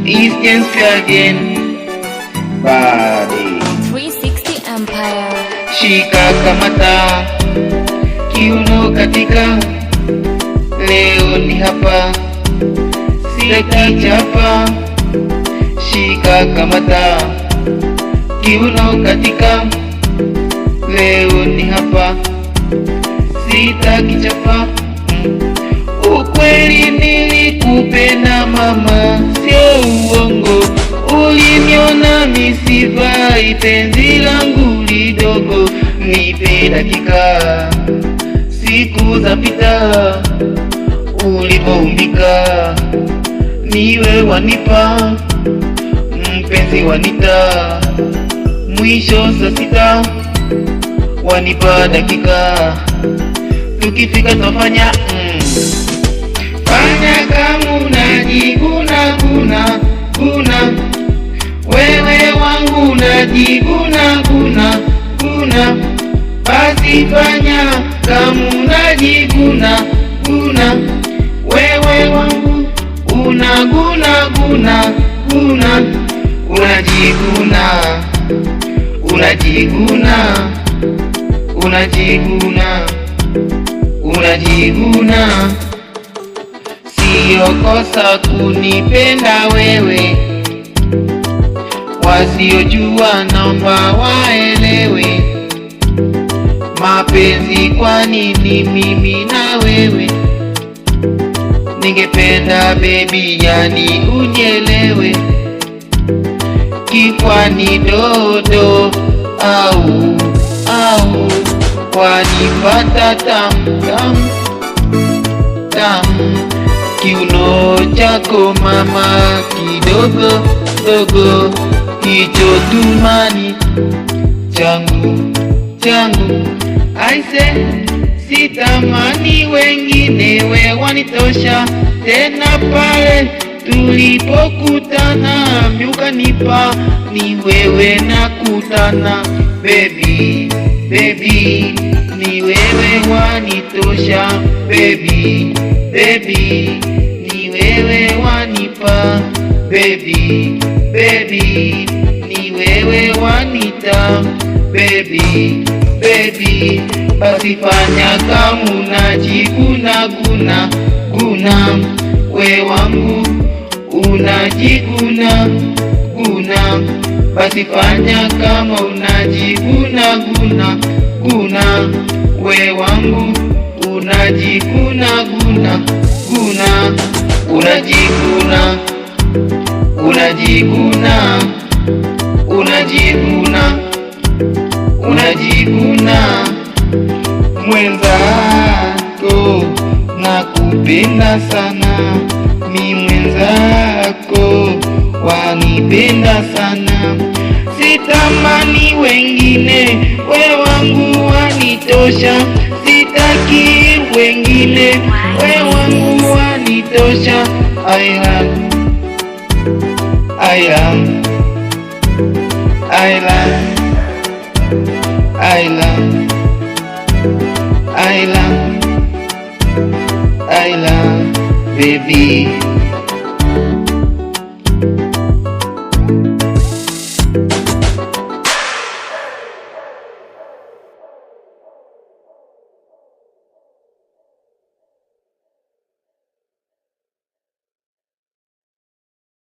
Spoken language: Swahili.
Eastern again body 360 Empire. Shika kamata kiuno katika, leo ni hapa, sitaki chapa. Shika kamata kiuno katika, leo ni hapa, sitaki chapa. Ukweli nilikupenda mama, sio uongo. Uliniona misifai, penzi langu lidogo. Nipe dakika, siku za pita, ulipoumbika niwe wanipa, mpenzi wanita. Mwisho saa sita, wanipa dakika, tukifika tufanya fanya kama unajiguna guna guna, wewe wangu unajiguna guna guna. Basi fanya kama unajiguna guna, wewe wangu unaguna guna guna. Unajiguna unajiguna unajiguna unajiguna. Sio kosa kunipenda wewe, wasiojua naomba waelewe. Mapenzi kwa nini mimi na wewe? Ningependa baby, yani unielewe. Kikwani dodo au wanipata tamu tamu tamu. Kiuno chako mama kidogo dogo, hicho tumani changu changu. Aise, sitamani wengine, we wanitosha. Tena pale tulipokutana, ukanipa ni wewe nakutana. Baby baby, ni wewe wanitosha. Baby baby, ni wewe wanipa. Baby baby, ni wewe wanita. Baby baby, basi fanya kama unajiguna guna guna, we wangu unajiguna guna. Basi fanya kama unajiguna guna guna, we wangu unajiguna guna guna. Unajiguna unajiguna unajiguna unajiguna. Mwenzako nakupenda sana, mi mwenzako wanipenda sana. Sitamani wengine, we wangu wanitosha. Sitaki wengine, we wangu wanitosha. I love I love I love I love I love I love baby.